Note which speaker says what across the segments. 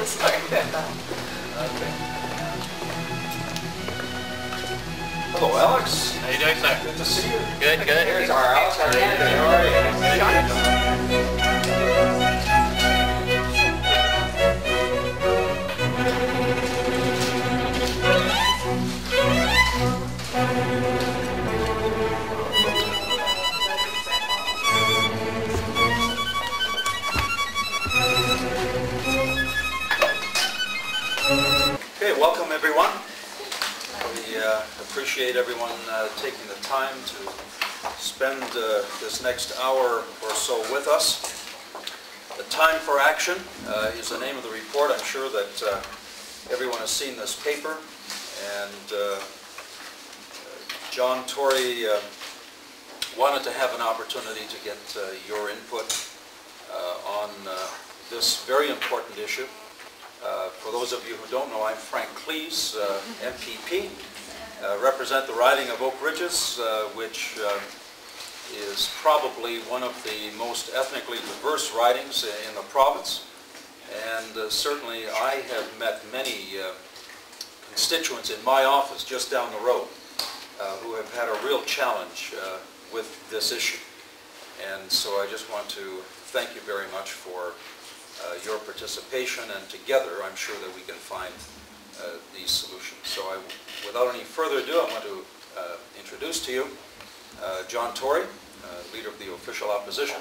Speaker 1: Sorry about that.
Speaker 2: Okay. Hello, Alex.
Speaker 3: How you doing, sir?
Speaker 2: Good to see you.
Speaker 3: Good, good.
Speaker 2: Here's our Alex. How are you? Okay, welcome everyone. We appreciate everyone taking the time to spend this next hour or so with us. The Time for Action is the name of the report. I'm sure that everyone has seen this paper, and John Tory wanted to have an opportunity to get your input on this very important issue. For those of you who don't know, I'm Frank Cleese, MPP, represent the riding of Oak Ridges, which is probably one of the most ethnically diverse ridings in the province. And certainly I have met many constituents in my office just down the road who have had a real challenge with this issue. And so I just want to thank you very much for your participation, and together I'm sure that we can find these solutions. So without any further ado, I want to introduce to you John Tory, leader of the official opposition,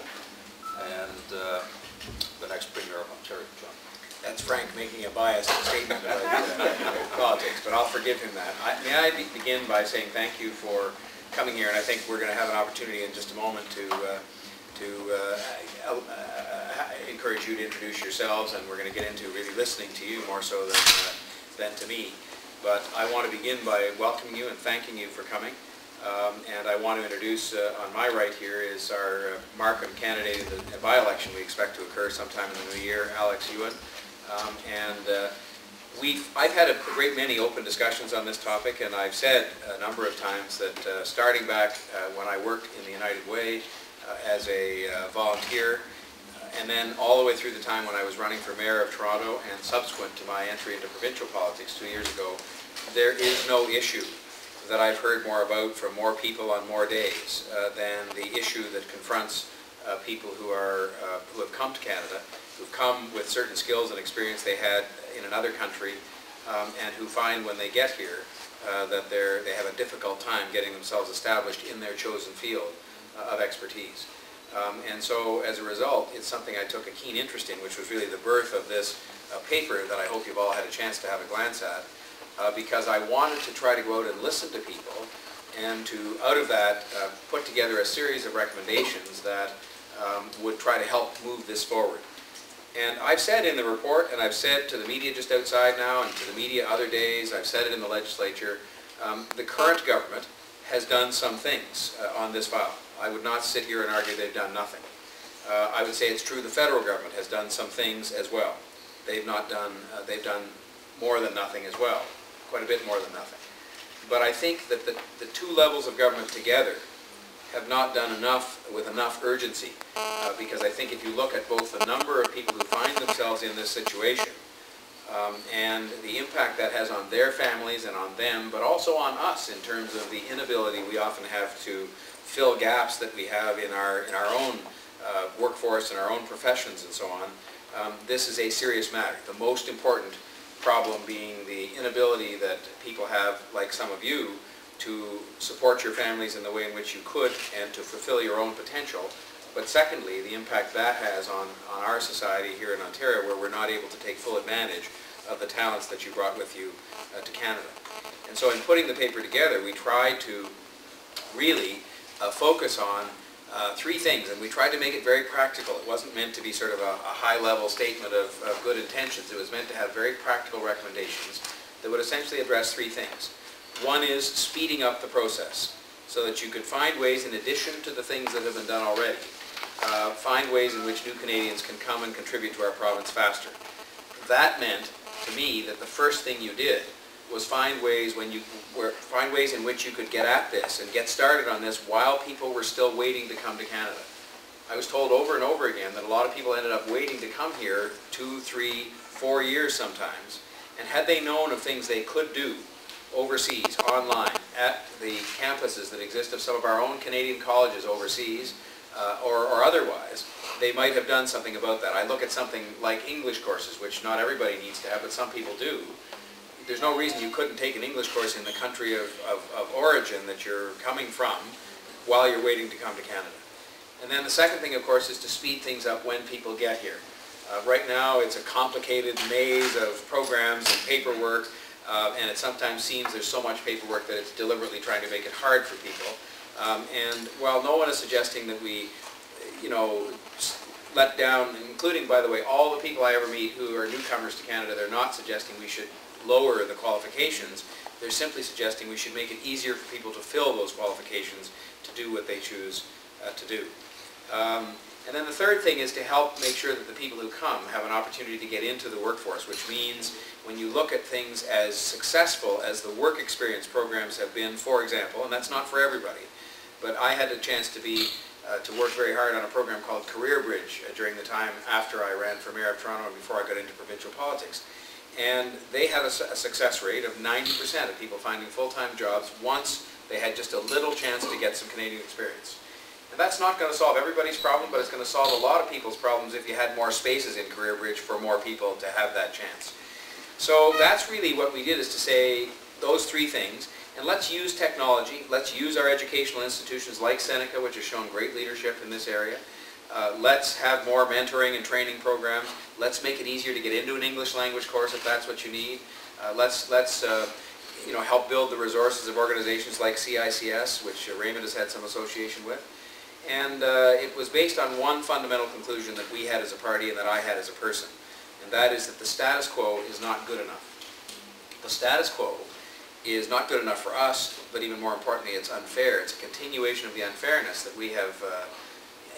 Speaker 2: and the next Premier of Ontario. John.
Speaker 4: That's Frank making a biased statement about politics, but I'll forgive him that. May I begin by saying thank you for coming here, and I think we're going to have an opportunity in just a moment to encourage you to introduce yourselves, and we're going to get into really listening to you more so than to me. But I want to begin by welcoming you and thanking you for coming. And I want to introduce, on my right here is our Markham candidate in the by-election we expect to occur sometime in the new year, Alex Ewan. I've had a great many open discussions on this topic, and I've said a number of times that starting back when I worked in the United Way as a volunteer, and then all the way through the time when I was running for Mayor of Toronto and subsequent to my entry into provincial politics 2 years ago, there is no issue that I've heard more about from more people on more days than the issue that confronts people who have come to Canada, who've come with certain skills and experience they had in another country, and who find when they get here that they have a difficult time getting themselves established in their chosen field of expertise. And so as a result, it's something I took a keen interest in, which was really the birth of this paper that I hope you've all had a chance to have a glance at, because I wanted to try to go out and listen to people, and to, out of that, put together a series of recommendations that would try to help move this forward. And I've said in the report, and I've said to the media just outside now, and to the media other days, I've said it in the legislature, the current government has done some things on this file. I would not sit here and argue they've done nothing. I would say it's true the federal government has done some things as well. They've done more than nothing as well, quite a bit more than nothing. But I think that the two levels of government together have not done enough with enough urgency, because I think if you look at both the number of people who find themselves in this situation and the impact that has on their families and on them, but also on us in terms of the inability we often have to fill gaps that we have in our own workforce and our own professions and so on, this is a serious matter. The most important problem being the inability that people have, like some of you, to support your families in the way in which you could and to fulfill your own potential. But secondly, the impact that has on our society here in Ontario, where we're not able to take full advantage of the talents that you brought with you to Canada. And so in putting the paper together, we tried to really focus on three things, and we tried to make it very practical. It wasn't meant to be sort of a high-level statement of good intentions. It was meant to have very practical recommendations that would essentially address three things. One is speeding up the process, so that you could find ways, in addition to the things that have been done already, find ways in which new Canadians can come and contribute to our province faster. That meant, to me, that the first thing you did was find ways in which you could get at this and get started on this while people were still waiting to come to Canada. I was told over and over again that a lot of people ended up waiting to come here 2, 3, 4 years sometimes, and had they known of things they could do overseas, online, at the campuses that exist of some of our own Canadian colleges overseas, or otherwise, they might have done something about that. I look at something like English courses, which not everybody needs to have, but some people do. There's no reason you couldn't take an English course in the country of origin that you're coming from while you're waiting to come to Canada. And then the second thing, of course, is to speed things up when people get here. Right now, it's a complicated maze of programs and paperwork, and it sometimes seems there's so much paperwork that it's deliberately trying to make it hard for people. And while no one is suggesting that we, let down, including, by the way, all the people I ever meet who are newcomers to Canada, they're not suggesting we should lower the qualifications. They're simply suggesting we should make it easier for people to fill those qualifications to do what they choose to do. And then the third thing is to help make sure that the people who come have an opportunity to get into the workforce, which means when you look at things as successful as the work experience programs have been, for example, and that's not for everybody, but I had a chance to work very hard on a program called Career Bridge during the time after I ran for Mayor of Toronto and before I got into provincial politics. And they had a success rate of 90% of people finding full-time jobs once they had just a little chance to get some Canadian experience. And that's not going to solve everybody's problem, but it's going to solve a lot of people's problems if you had more spaces in Career Bridge for more people to have that chance. So that's really what we did, is to say those three things. And let's use technology. Let's use our educational institutions like Seneca, which has shown great leadership in this area. Let's have more mentoring and training programs. Let's make it easier to get into an English language course if that's what you need. Let's help build the resources of organizations like CICS, which Raymond has had some association with. And it was based on one fundamental conclusion that we had as a party and that I had as a person. And that is that the status quo is not good enough. The status quo is not good enough for us, but even more importantly, it's unfair. It's a continuation of the unfairness that we have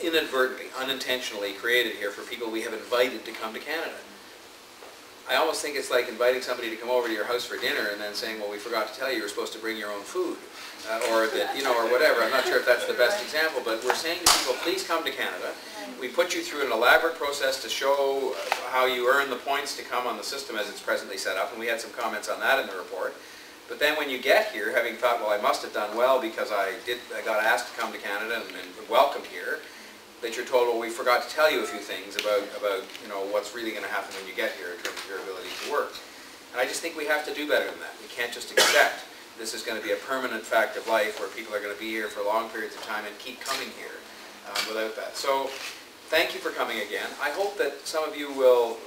Speaker 4: inadvertently, unintentionally created here for people we have invited to come to Canada. I almost think it's like inviting somebody to come over to your house for dinner and then saying, well, we forgot to tell you you're supposed to bring your own food, or that, or whatever. I'm not sure if that's the best example, but we're saying to people, please come to Canada. We put you through an elaborate process to show how you earn the points to come on the system as it's presently set up, and we had some comments on that in the report. But then when you get here, having thought, well, I must have done well because I got asked to come to Canada and welcomed here, that you're told, well, we forgot to tell you a few things about what's really going to happen when you get here in terms of your ability to work. And I just think we have to do better than that. We can't just accept this is going to be a permanent fact of life where people are going to be here for long periods of time and keep coming here without that. So thank you for coming again. I hope that some of you will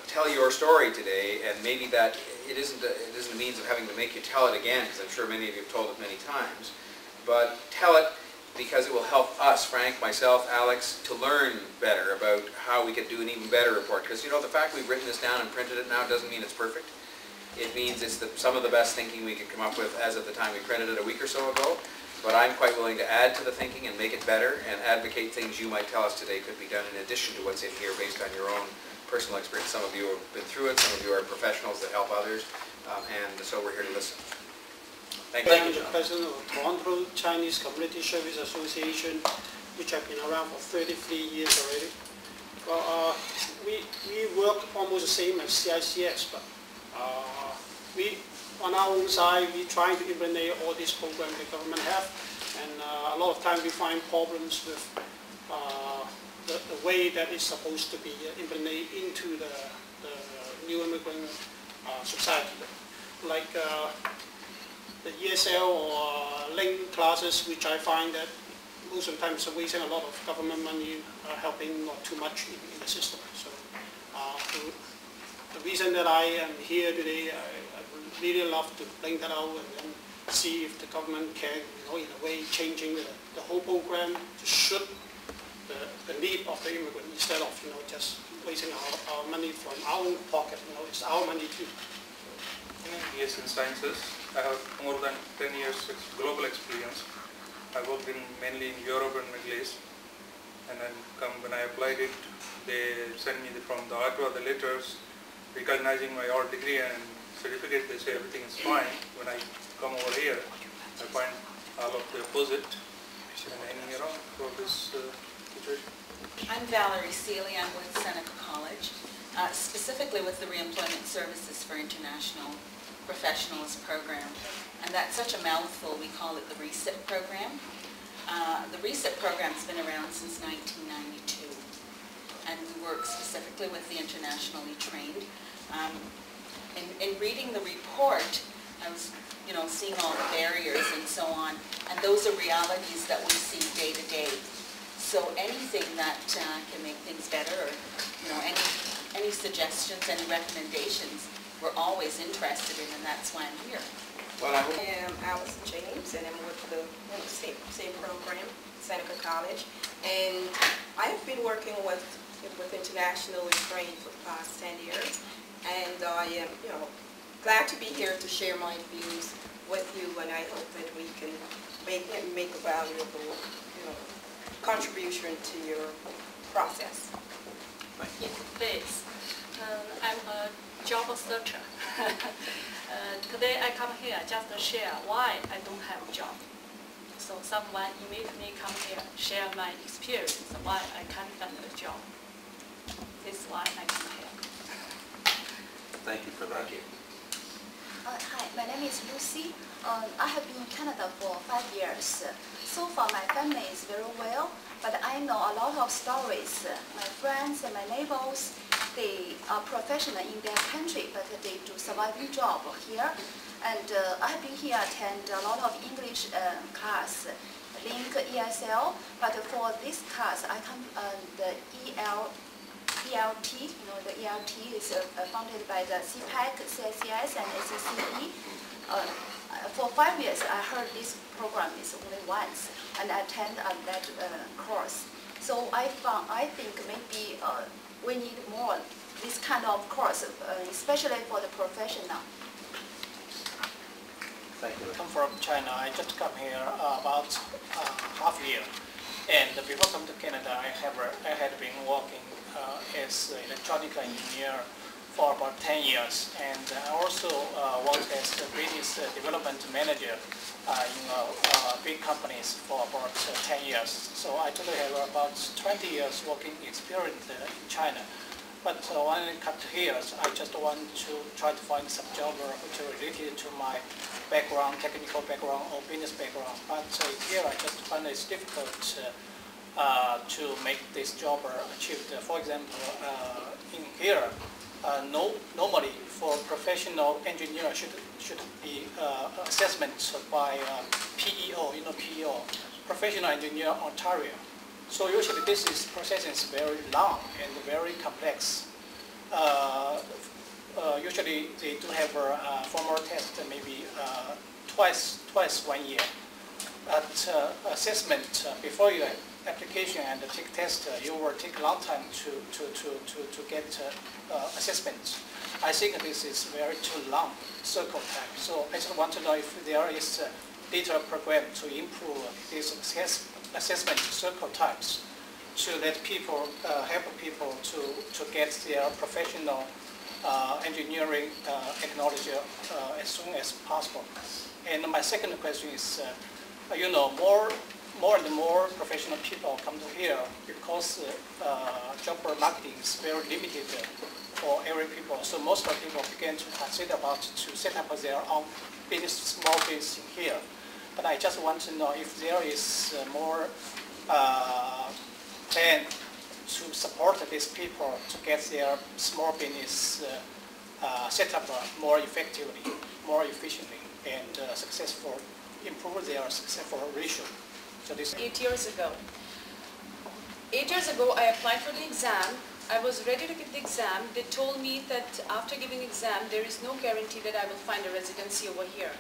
Speaker 4: tell your story today, and maybe that it isn't a means of having to make you tell it again, because I'm sure many of you have told it many times, but tell it because it will help us, Frank, myself, Alex, to learn better about how we could do an even better report. Because, the fact we've written this down and printed it now doesn't mean it's perfect. It means it's some of the best thinking we could come up with as of the time we printed it a week or so ago. But I'm quite willing to add to the thinking and make it better and advocate things you might tell us today could be done in addition to what's in here based on your own personal experience. Some of you have been through it, some of you are professionals that help others, and so we're here to listen. Thank you.
Speaker 1: I'm the president of Toronto Chinese Community Service Association, which have been around for 33 years already. Well, we work almost the same as CICS, but we, on our own side, we try to implement all these programs the government have, and a lot of times we find problems with the way that it's supposed to be implemented into the new immigrant society. Like the ESL or link classes, which I find that most of the time it's wasting a lot of government money, helping not too much in the system. So the reason that I am here today, I would really love to bring that out and then see if the government can, in a way, changing the whole program to suit the need of the immigrant instead of, just wasting our money from our own pocket. It's our money too.
Speaker 3: Yes, in sciences. I have more than 10 years global experience. I worked mainly in Europe and Middle East, and then when I applied it, they sent me from the Ottawa the letters recognizing my art degree and certificate. They say everything is fine. When I come over here, I find all of the opposite, and hanging around for this situation.
Speaker 5: I'm Valerie Seeley. I'm with Seneca College. specifically with the Reemployment Services for International Professionals program. And that's such a mouthful, we call it the RECIP program. The RECIP program's been around since 1992, and we work specifically with the internationally trained. In reading the report, I was, seeing all the barriers and so on, and those are realities that we see day to day. So anything that can make things better, or any suggestions, any recommendations, we're always interested in, and that's why I'm here.
Speaker 4: Well, I
Speaker 6: am Allison James, and I'm with the same program, Seneca College, and I have been working with internationally trained for the past 10 years, and I am, glad to be here to share my views with you, and I hope that we can make a valuable, contribution to your process.
Speaker 7: Yes, please. I'm a job searcher. Today I come here just to share why I don't have a job. So someone immediately come here, share my experience why I can't find a job. This is why I come here.
Speaker 2: Thank you for that.
Speaker 4: Thank you.
Speaker 8: Hi, my name is Lucy. I have been in Canada for 5 years. So far my family is very well, but I know a lot of stories. My friends and my neighbors, they are professional in their country, but they do surviving job here. And I have been here attend a lot of English class, Link ESL, but for this class I come the ELT, the ELT is funded by the CPAC, CSCS, and ACCE. For 5 years, I heard this program is only once, and I attend that course. So I think maybe we need more this kind of course, especially for the professional.
Speaker 2: Thank you.
Speaker 9: I come from China. I just come here about half a year, and before coming to Canada, I had been working as an electronic engineer for about 10 years, and I also worked as a business development manager in big companies for about 10 years. So I totally have about 20 years working experience in China. But when I come to here, I just want to try to find some job which are related to my background, technical background or business background. But here I just find it's difficult to make this job achieved. For example, in here, normally for professional engineer should be assessment by PEO, PEO, Professional Engineer Ontario. So usually this process is very long and very complex. Usually they do have a formal test maybe twice 1 year. But assessment before your application and take test, you will take a long time to get assessment. I think this is very too long circle time. So I just want to know if there is a detailed program to improve this assessment circle times, to let people help people to get their professional engineering technology as soon as possible. And my second question is, more and more professional people come to here because job marketing is very limited for every people. So most of the people begin to consider about to set up their own business, small business here. But I just want to know if there is more plan to support these people to get their small business set up more effectively, more efficiently, and successful, improve their successful ratio. So this
Speaker 10: 8 years ago. 8 years ago, I applied for the exam. I was ready to give the exam. They told me that after giving exam, there is no guarantee that I will find a residency over here.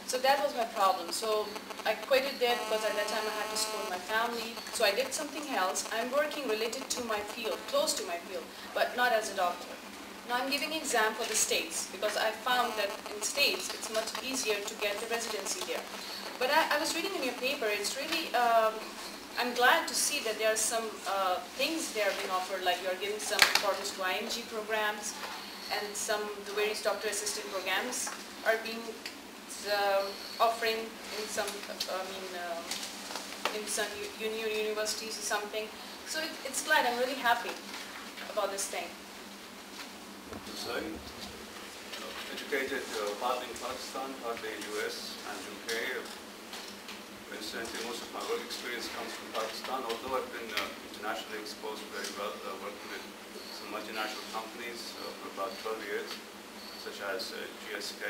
Speaker 10: So that was my problem. So I quit it there because at that time I had to support my family. So I did something else. I'm working related to my field, close to my field, but not as a doctor. Now I'm giving exam for the States because I found that in States it's much easier to get the residency there. But I was reading in your paper, it's really, I'm glad to see that there are some things there being offered, like you're giving some importance to IMG programs, and some the various doctor assistant programs are being offering in some, in some universities or something. So it's glad, I'm really happy about this thing.
Speaker 11: Hussain, educated partly in Pakistan, partly in US and UK. Incidentally, most of my work experience comes from Pakistan, although I've been internationally exposed very well, working with some multinational companies for about 12 years, such as GSK,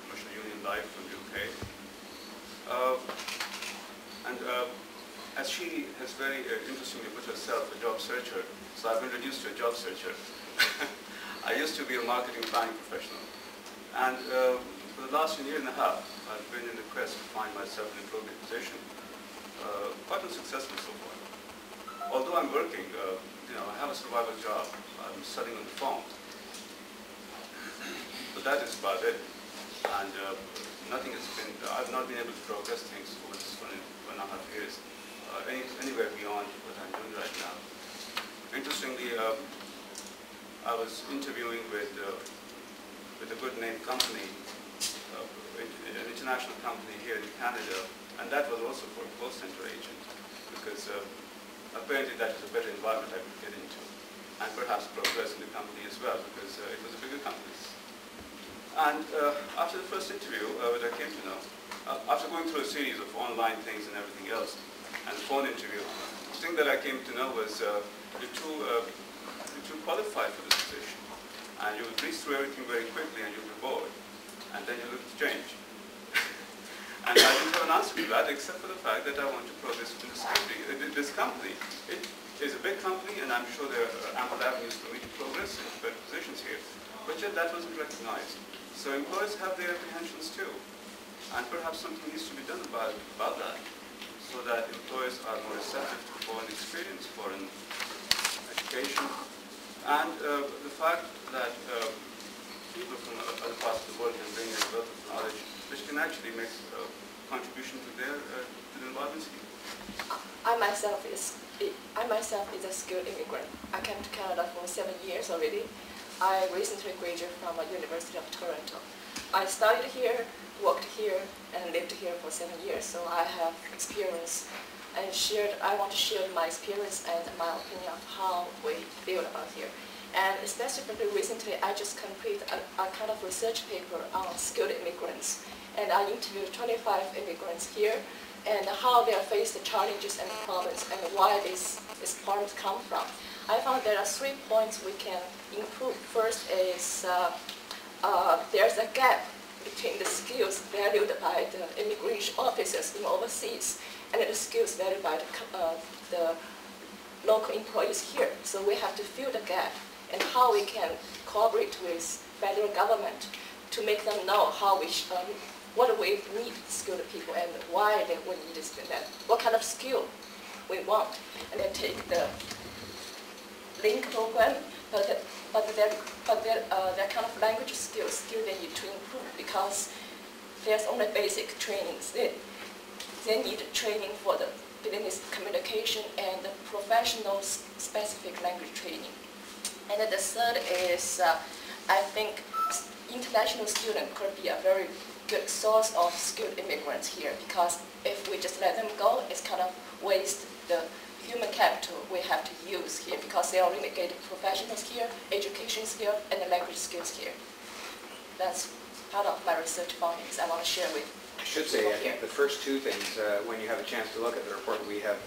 Speaker 11: Commercial Union Life from UK. As she has very interestingly put herself, a job searcher, so I've been reduced to a job searcher. I used to be a marketing planning professional, and for the last year and a half, I've been in the quest to find myself in a appropriate position. Quite unsuccessful so far. Although I'm working, I have a survival job. I'm studying on the phone. But that is about it. And nothing has been, I've not been able to progress things over this 1.5 years, anywhere beyond what I'm doing right now. Interestingly, I was interviewing with a good name company, an international company here in Canada, and that was also for a call center agent, because apparently that was a better environment I could get into, and perhaps progress in the company as well, because it was a bigger company. And after the first interview, what I came to know, after going through a series of online things and everything else, and phone interview, the thing that I came to know was you're too qualified for this position, and you would breeze through everything very quickly, and you'll be bored. And then you look to change. And I didn't have an answer to that, except for the fact that I want to progress in this company. It is a big company, and I'm sure there are ample avenues for me to progress into better positions here. But yet that wasn't recognized. So employers have their apprehensions too. And perhaps something needs to be done about that, so that employers are more receptive to foreign experience, foreign education, and the fact that people from other parts of the world can bring in a wealth of knowledge, which can actually make a contribution to the environment.
Speaker 12: I myself is a skilled immigrant. I came to Canada for 7 years already. I recently graduated from the University of Toronto. I studied here, worked here, and lived here for 7 years. So I have experience, and I want to share my experience and my opinion of how we feel about here. And especially recently, I just completed a kind of research paper on skilled immigrants. And I interviewed 25 immigrants here and how they face the challenges and problems and why these problems come from. I found there are 3 points we can improve. First is there's a gap between the skills valued by the immigration officers in overseas and the skills valued by the local employees here. So we have to fill the gap, and how we can cooperate with federal government to make them know how what we need skilled people and why they would need this and that, what kind of skill we want, and then take the link program, but their kind of language skills still they need to improve, because there's only basic trainings. They need training for the business communication and the professional specific language training. And then the third is, I think international students could be a very good source of skilled immigrants here, because if we just let them go, it's kind of waste the human capital we have to use here, because they already get professionals here, education skills, and the language skills here. That's part of my research findings I want to share with
Speaker 4: I should say, I think the first two things, when you have a chance to look at the report, we have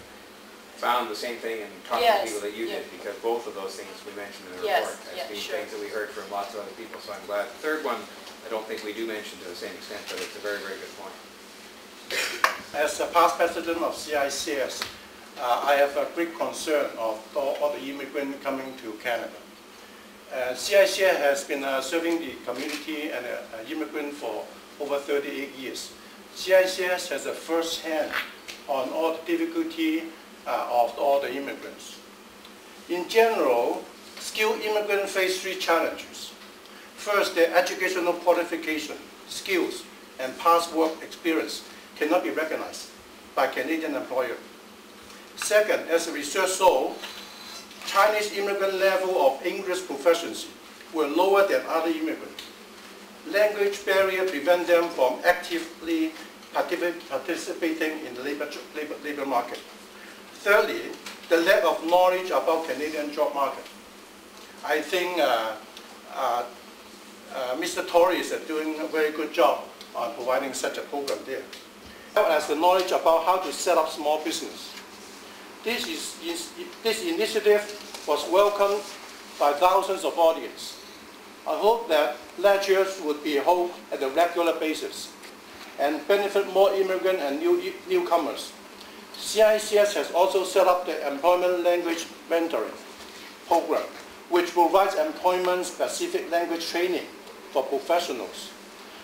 Speaker 4: found the same thing and talked to people that you did, because both of those things we mentioned in the report as being things that we heard from lots of other people, so I'm glad. The third one, I don't think we do mention to the same extent, but it's a very, very good point.
Speaker 13: As a past president of CICS, I have a great concern of all the immigrants coming to Canada. CICS has been serving the community and immigrant for over 38 years. CICS has a first hand on all the difficulty of all the immigrants. In general, skilled immigrants face 3 challenges. First, their educational qualification, skills, and past work experience cannot be recognized by Canadian employer. Second, as the research showed, Chinese immigrant level of English proficiency were lower than other immigrants. Language barrier prevent them from actively participating in the labor market. Thirdly, the lack of knowledge about Canadian job market. I think Mr. Tory is doing a very good job on providing such a program there. As the knowledge about how to set up small business. This initiative was welcomed by thousands of audience. I hope that lectures would be held at a regular basis and benefit more immigrant and newcomers. CICS has also set up the Employment Language Mentoring program, which provides employment-specific language training for professionals.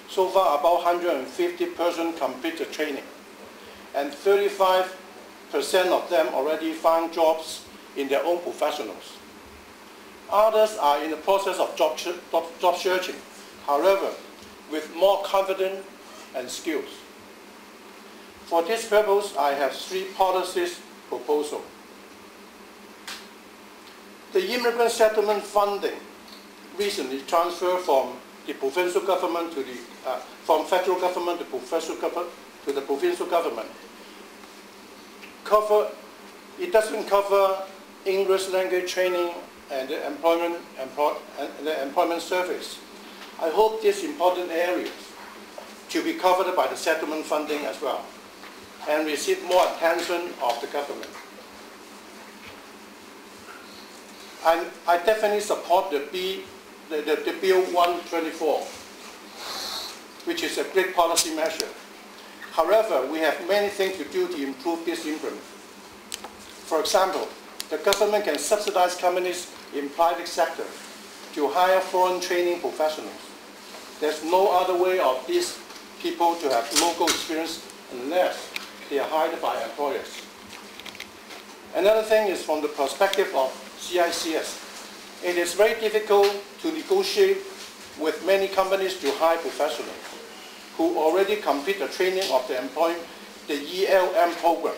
Speaker 13: So far, about 150 persons completed training, and 35% of them already found jobs in their own professionals. Others are in the process of job searching, however, with more confidence and skills. For this purpose, I have 3 policies proposals. The immigrant settlement funding recently transferred from the provincial government to the from federal government to the provincial government. It doesn't cover English language training and the employment service. I hope these important areas to be covered by the settlement funding as well and receive more attention of the government. I definitely support the Bill 124, which is a great policy measure. However, we have many things to do to improve this implement. For example, the government can subsidize companies in private sector to hire foreign training professionals. There's no other way of these people to have local experience unless they are hired by employers. Another thing is from the perspective of CICS. It is very difficult to negotiate with many companies to hire professionals who already complete the training of the ELM program.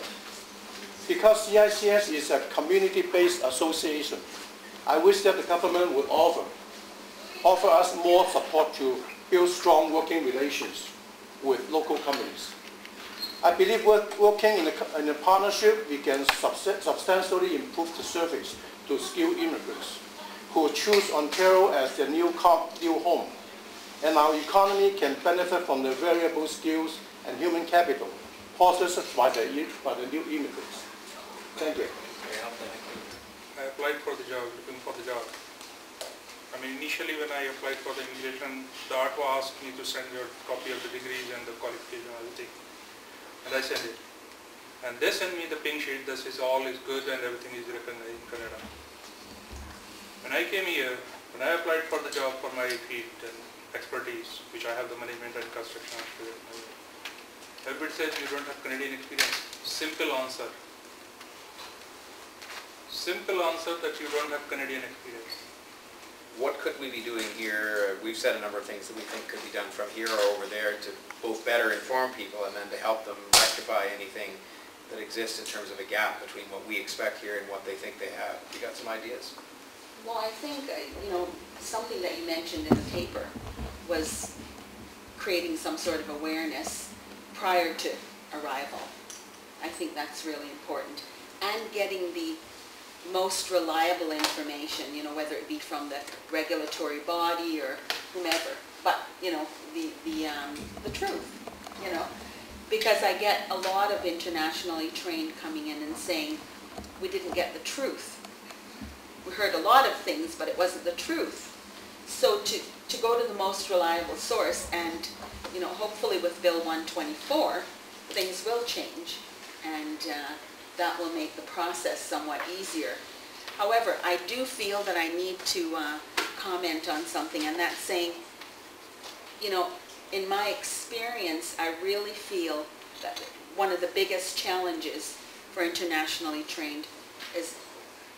Speaker 13: Because CICS is a community-based association, I wish that the government would offer us more support to build strong working relations with local companies. I believe working in a partnership, we can substantially improve the service to skilled immigrants who choose Ontario as their new home. And our economy can benefit from the variable skills and human capital possessed by the new immigrants. Thank you.
Speaker 3: I applied for the job, looking for the job. I mean, initially when I applied for the immigration, the ARTWA asked me to send your copy of the degrees and the qualification and everything. And I sent it. And they sent me the pink sheet that says all is good and everything is recognized in Canada. When I came here, when I applied for the job for my field and expertise, which I have the management and construction experience, everybody says you don't have Canadian experience. Simple answer. Simple answer that you don't have Canadian experience.
Speaker 4: What could we be doing here? We've said a number of things that we think could be done from here or over there to both better inform people and then to help them rectify anything that exists in terms of a gap between what we expect here and what they think they have. You got some ideas?
Speaker 5: Well, I think, something that you mentioned in the paper was creating some sort of awareness prior to arrival. I think that's really important. And getting the most reliable information, whether it be from the regulatory body or whomever, but, the truth, because I get a lot of internationally trained coming in and saying, we didn't get the truth. We heard a lot of things, but it wasn't the truth. So to go to the most reliable source and, hopefully with Bill 124, things will change and that will make the process somewhat easier. However, I do feel that I need to comment on something, and that's saying, in my experience, I really feel that one of the biggest challenges for internationally trained is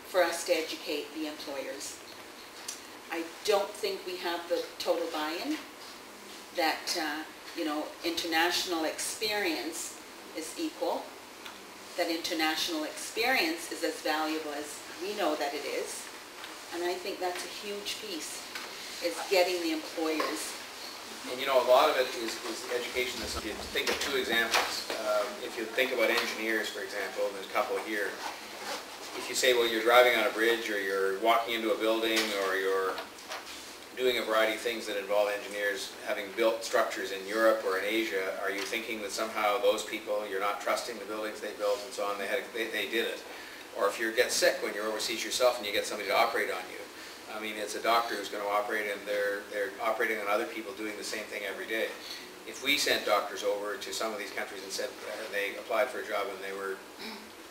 Speaker 5: for us to educate the employers. I don't think we have the total buy-in that, international experience is equal, that international experience is as valuable as we know that it is. And I think that's a huge piece, is getting the employers.
Speaker 4: And a lot of it is education. If you think of 2 examples, if you think about engineers, for example, and there's a couple here, if you say, well, you're driving on a bridge or you're walking into a building or you're doing a variety of things that involve engineers having built structures in Europe or in Asia, are you thinking that somehow those people, you're not trusting the buildings they built and so on, they did it? Or if you get sick when you're overseas yourself and you get somebody to operate on you, I mean, it's a doctor who's going to operate and they're operating on other people doing the same thing every day. If we sent doctors over to some of these countries and said they applied for a job and they were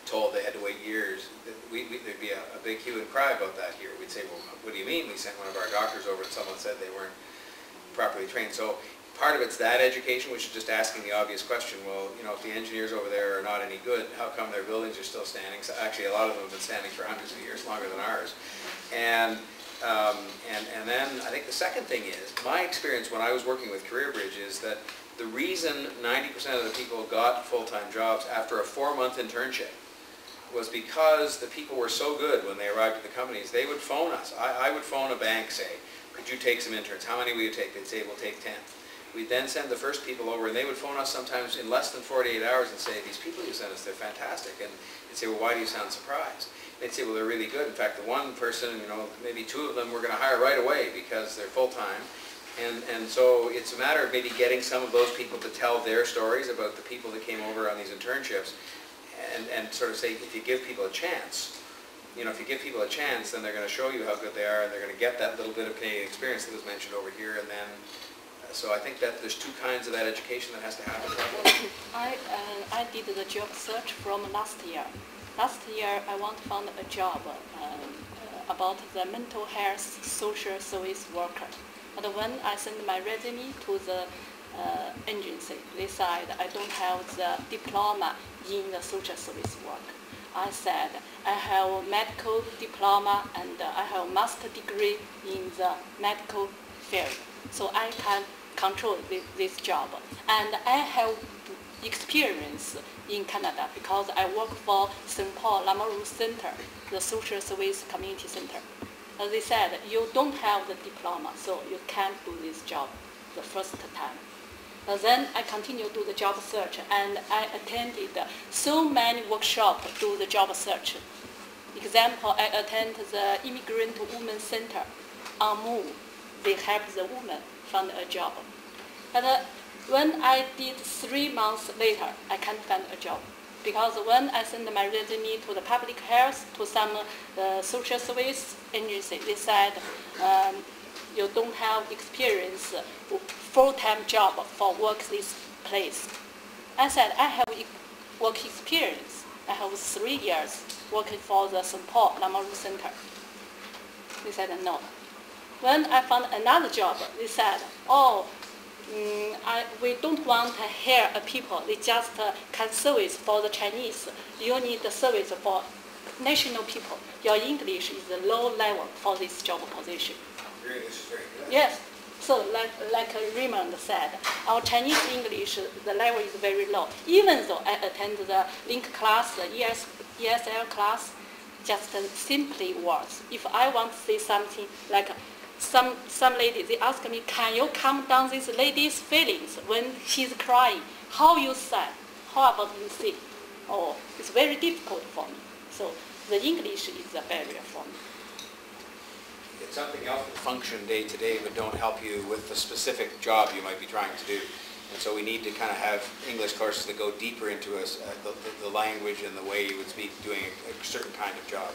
Speaker 4: told they had to wait years, there'd be a big hue and cry about that here. We'd say, well, what do you mean? We sent one of our doctors over and someone said they weren't properly trained. So part of it's that education, which is just asking the obvious question, well, you know, if the engineers over there are not any good, how come their buildings are still standing? So actually, a lot of them have been standing for hundreds of years, longer than ours. And then I think the second thing is, my experience when I was working with Career Bridge is that the reason 90% of the people got full-time jobs after a 4-month internship was because the people were so good when they arrived at the companies. They would phone us. I would phone a bank, say, could you take some interns? How many will you take? They'd say, we'll take 10. We'd then send the first people over, and they would phone us sometimes in less than 48 hours and say, these people you sent us, they're fantastic. And they'd say, well, why do you sound surprised? They'd say, well, they're really good. In fact, the one person, you know, maybe 2 of them we're going to hire right away because they're full-time. And so it's a matter of maybe getting some of those people to tell their stories about the people that came over on these internships. And sort of say, if you give people a chance, you know, if you give people a chance, then they're going to show you how good they are, and they're going to get that little bit of Canadian experience that was mentioned over here. And then, so I think that there's 2 kinds of that education that has to happen.
Speaker 7: I did the job search from last year. Last year, I want to find a job about the mental health social service worker. But when I sent my resume to the agency, they said I don't have the diploma in the social service work. I said I have a medical diploma and I have a master degree in the medical field, so I can control this job. And I have experience in Canada because I work for St. Paul Lamaru Center, the social service community center. They said you don't have the diploma, so you can't do this job the first time. Then I continued to do the job search, and I attended so many workshops to do the job search. Example, I attended the Immigrant Women Center on Move. They help the woman find a job. But when I did 3 months later, I can't find a job. Because when I sent my resume to the public health, to some social service agency, they said, you don't have experience, full-time job for work this place. I said, I have work experience. I have 3 years working for the St. Paul Lamaru Center. They said, no. When I found another job, they said, oh, we don't want to hire people. They just can service for the Chinese. You need the service for national people. Your English is a low level for this job position.
Speaker 4: Your English is very good.
Speaker 7: Yes. So like Raymond said, our Chinese English, the level is very low. Even though I attend the link class, the ESL class, just simply words. If I want to say something like some lady, they ask me, can you calm down this lady's feelings when she's crying? How you say? How about you say? Oh, it's very difficult for me. So the English is a barrier for me.
Speaker 4: It's something else that function day to day but don't help you with the specific job you might be trying to do. And so we need to kind of have English courses that go deeper into the language and the way you would speak doing a certain kind of job.